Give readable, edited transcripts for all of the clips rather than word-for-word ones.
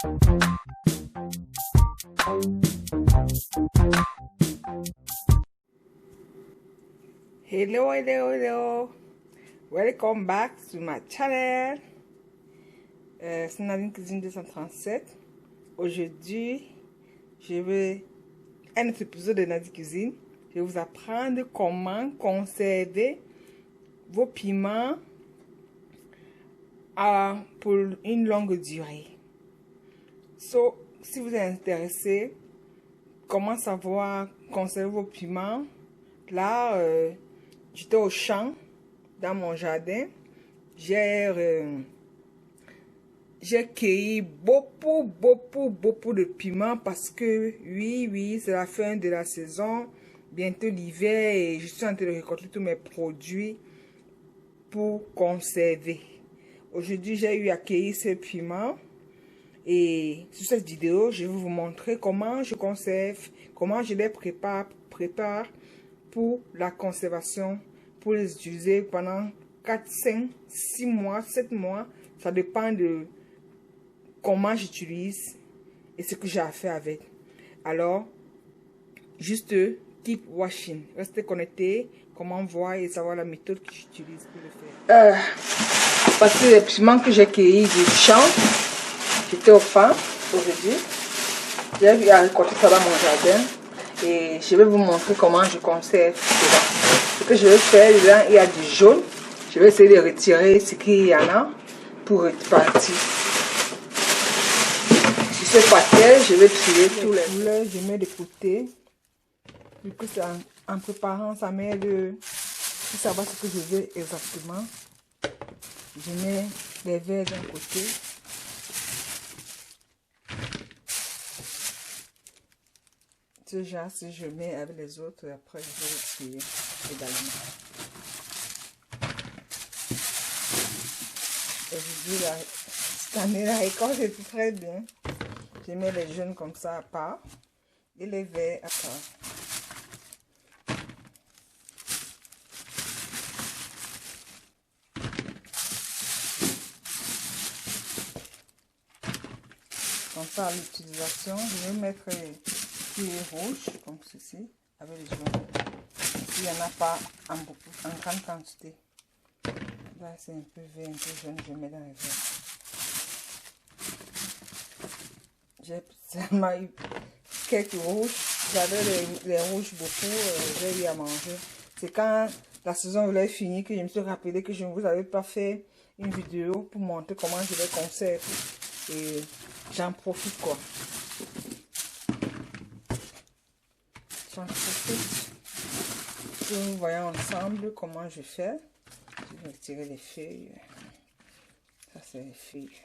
Hello, hello, hello. Welcome back to my channel. C'est Nadine Cuisine 237. Aujourd'hui, un autre épisode de Nadine Cuisine. Je vais vous apprendre comment conserver vos piments pour une longue durée. Si vous êtes intéressé, comment savoir conserver vos piments? Là, j'étais au champ, dans mon jardin. J'ai cueilli beaucoup de piments parce que, oui, c'est la fin de la saison. Bientôt l'hiver et je suis en train de récolter tous mes produits pour conserver. Aujourd'hui, j'ai eu à cueillir ces piments. Et sur cette vidéo, je vais vous montrer comment je conserve, comment je les prépare pour la conservation, pour les utiliser pendant 4, 5, 6 mois, 7 mois. Ça dépend de comment j'utilise et ce que j'ai à faire avec. Alors, juste keep watching. Restez connectés, comment voir et savoir la méthode que j'utilise pour le faire. Parce que les piments que j'ai cueillis du champ, j'étais au champ aujourd'hui. J'ai eu à récolter ça dans mon jardin. Et je vais vous montrer comment je conserve cela. Ce que je vais faire, là, il y a du jaune. Je vais essayer de retirer ce qu'il y en a pour repartir. Sur ce paquet, je vais tirer tous les couleurs. Je mets de côté. Du coup, en préparant, ça m'aide pour savoir ce que je veux exactement. Je mets les verts d'un côté. Ce genre, si je mets avec les autres, après je vais retirer également. Aujourd'hui, cette année, la récolte est très bien. Je mets les jaunes comme ça à part et les verts à part. Comme ça, à l'utilisation, je vais mettre les rouges comme ceci avec les jaunes. Il n'y en a pas en grande quantité. Là, c'est un peu vert, un peu jaune, je mets dans les verts. J'ai seulement eu quelques rouges. J'avais les rouges beaucoup, j'ai eu à manger. C'est quand la saison voulait finir que je me suis rappelé que je ne vous avais pas fait une vidéo pour montrer comment je les conserve. Et j'en profite quoi. J'en profite. Nous voyons ensemble comment je fais. Je vais retirer les feuilles. Ça c'est les feuilles.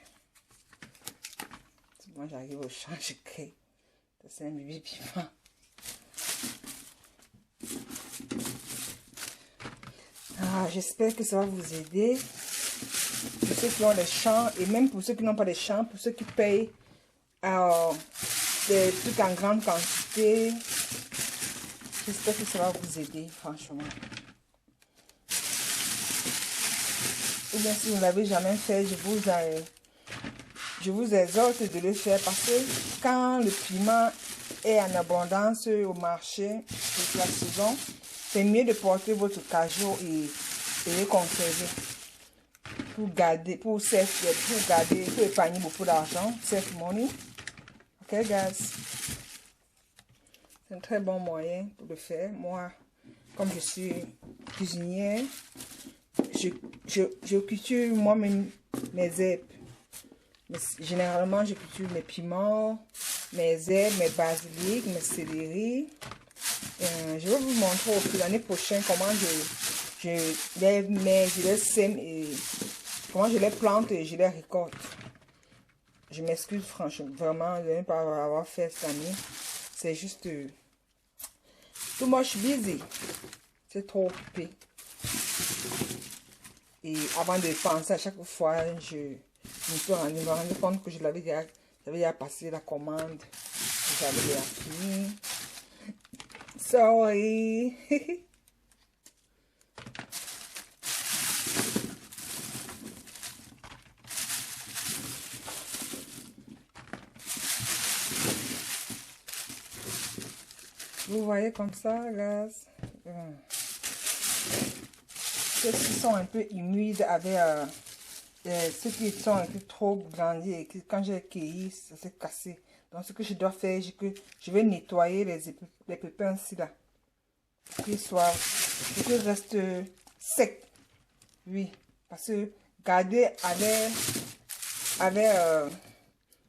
Moi j'arrive au champ, je crée. Ça c'est un bébé piment. J'espère que ça va vous aider. Pour ceux qui ont des champs et même pour ceux qui n'ont pas des champs, pour ceux qui payent des trucs en grande quantité. J'espère que ça va vous aider, franchement. Ou bien si vous ne l'avez jamais fait, je vous exhorte de le faire parce que quand le piment est en abondance au marché, toute la saison, c'est mieux de porter votre cajot et le conserver. Pour épargner beaucoup d'argent, save money. Ok, guys. C'est un très bon moyen pour le faire. Moi, comme je suis cuisinière, je cultive moi-même mes herbes. Mais généralement, je cultive mes piments, mes herbes, mes basiliques, mes céleri. Je vais vous montrer au fil de l'année prochaine comment je les mets, je les sème et comment je les plante et je les récolte. Je m'excuse franchement, vraiment, de ne pas avoir fait cette année. C'est juste too much busy. C'est trop occupé. Et avant de penser à chaque fois, je me suis rendu compte que j'avais déjà passé la commande. J'avais déjà fini. Sorry. Vous voyez comme ça, gaz. Ceux-ci sont un peu humides avec ceux qui sont un peu trop grandis et que quand j'ai cueilli, ça s'est cassé. Donc ce que je dois faire, c'est que je vais nettoyer les pépins ici là. Pour qu'ils restent secs. Oui, parce que garder avec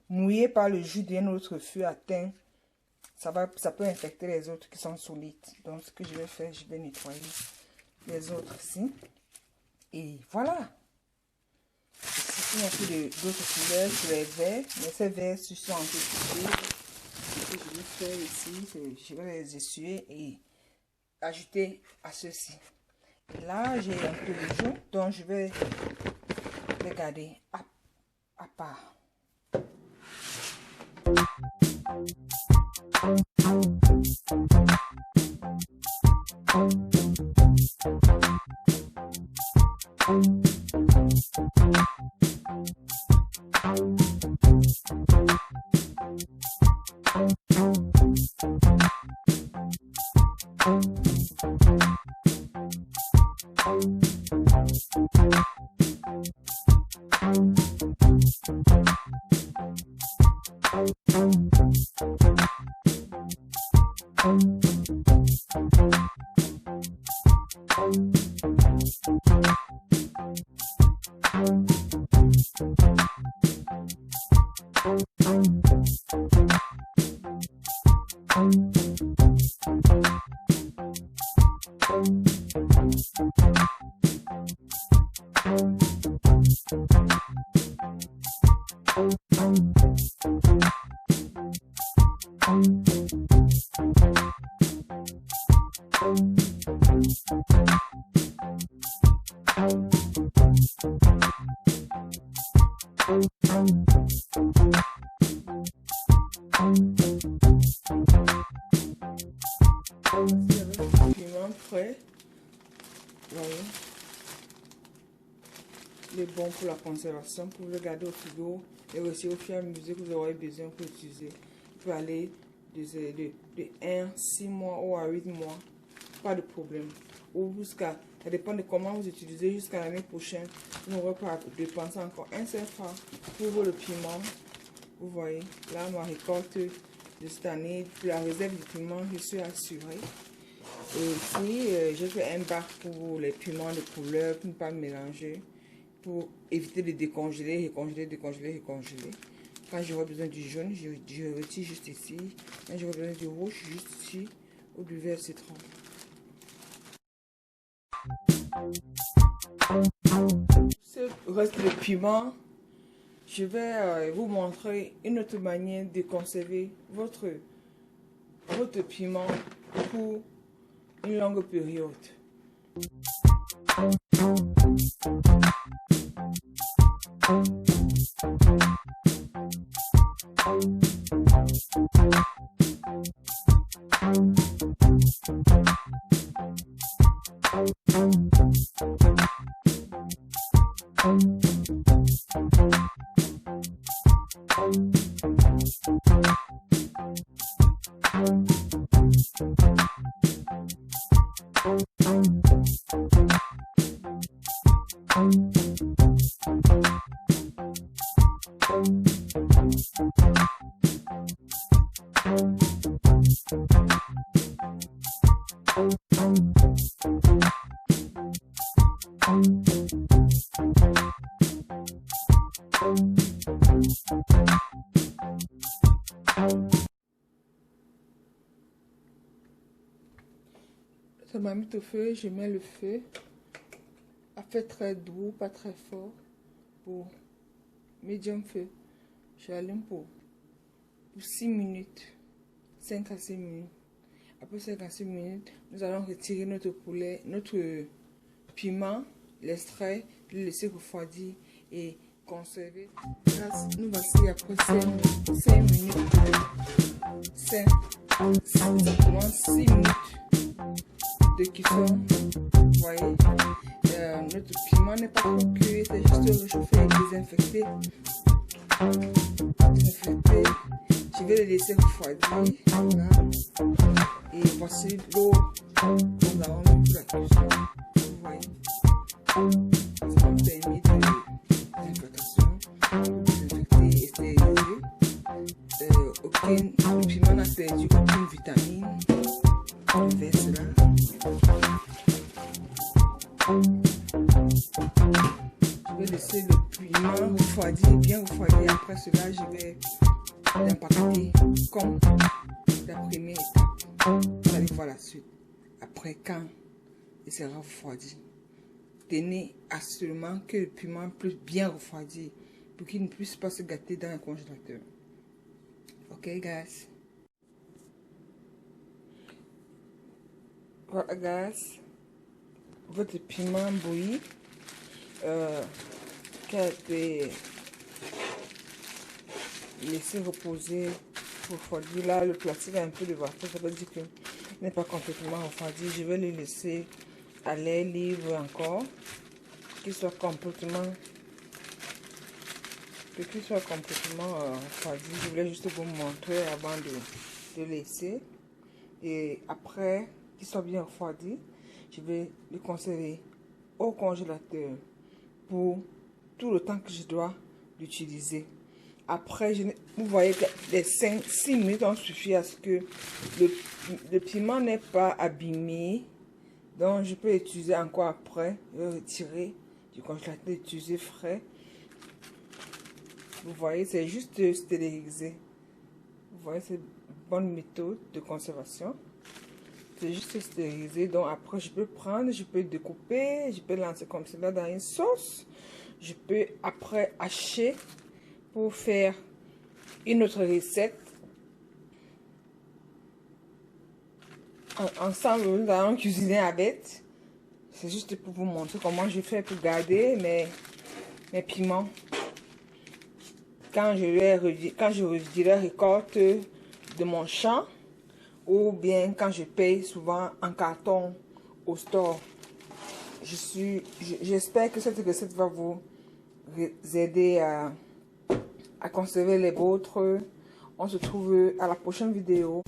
mouillé par le jus d'un autre feu atteint, ça peut infecter les autres qui sont solides. Donc ce que je vais faire, je vais nettoyer les autres ici. Et voilà. Ici, il y a un peu d'autres couleurs sur les verts, mais ces verts sont un peu coupés. Ce que je vais faire ici, je vais les essuyer et ajouter à ceci. Et là, j'ai un peu de jaune, donc je vais les garder à part. Piment frais, voyez, il est bon pour la conservation, pour le garder au frigo et aussi au fur et à mesure que vous aurez besoin pour utiliser. Il peut aller de 1 à 6 mois ou à 8 mois, pas de problème. Ou jusqu'à, ça dépend de comment vous utilisez jusqu'à l'année prochaine. Vous n'aurez pas à dépenser encore un seul franc pour le piment. Vous voyez, là ma récolte de cette année, pour la réserve du piment, je suis assurée. Et ici, j'ai fait un bac pour les piments de couleur pour ne pas mélanger, pour éviter de décongeler, recongeler, décongeler, recongeler. Quand j'aurai besoin du jaune, je retire juste ici. Quand j'aurai besoin du rouge, juste ici, ou du vert citron. Ce reste de piment, je vais vous montrer une autre manière de conserver votre piment pour une longue période. Ça m'a mis au feu, je mets le feu à fait très doux, pas très fort, pour médium feu. J'allume pour 6 minutes, 5 à 6 minutes. Après 5 à 6 minutes, nous allons retirer notre poulet, notre piment, l'extrait, le laisser refroidir et conserver. Là, nous voici après 5 minutes, 5, exactement 6 minutes de cuisson. Vous voyez, notre piment n'est pas trop cuit, c'est juste réchauffé et désinfecté. Je vais le laisser refroidir. Voilà. Et voici l'eau que nous avons mis pour la cuisson. Vous voyez. Ça m'a permis de désinfectation, désinfecter et stériliser. Le piment n'a perdu aucune vitamine. Je verse là. Je vais laisser le piment refroidir, bien refroidir. Après cela, je vais l'impacter comme la première étape. Vous allez voir la suite. Après, quand il sera refroidi, tenez absolument que le piment puisse bien refroidir pour qu'il ne puisse pas se gâter dans le congélateur. Ok, guys. Voilà, guys. Votre piment bouilli qui a été laissé reposer pour refroidir. Là, le plastique a un peu de vapeur, ça veut dire qu'il n'est pas complètement refroidi. Je vais le laisser à l'air libre encore, qu'il soit complètement refroidi. Je voulais juste vous montrer avant de laisser. Et après qu'il soit bien refroidi, je vais le conserver au congélateur pour tout le temps que je dois l'utiliser. Après, vous voyez que les 5-6 minutes ont suffi à ce que le piment n'est pas abîmé. Donc, je peux utiliser encore après. Je vais retirer du congélateur, utiliser frais. Vous voyez, c'est juste stérilisé. Vous voyez, c'est une bonne méthode de conservation. C'est juste stérilisé. Donc, après, je peux prendre, je peux découper, je peux lancer comme cela dans une sauce. Je peux après hacher pour faire une autre recette. Ensemble, nous allons cuisiner avec. C'est juste pour vous montrer comment je fais pour garder mes piments. Quand je les récolte de mon champ, ou bien quand je paye souvent en carton au store. J'espère que cette recette va vous aider à conserver les vôtres. On se trouve à la prochaine vidéo.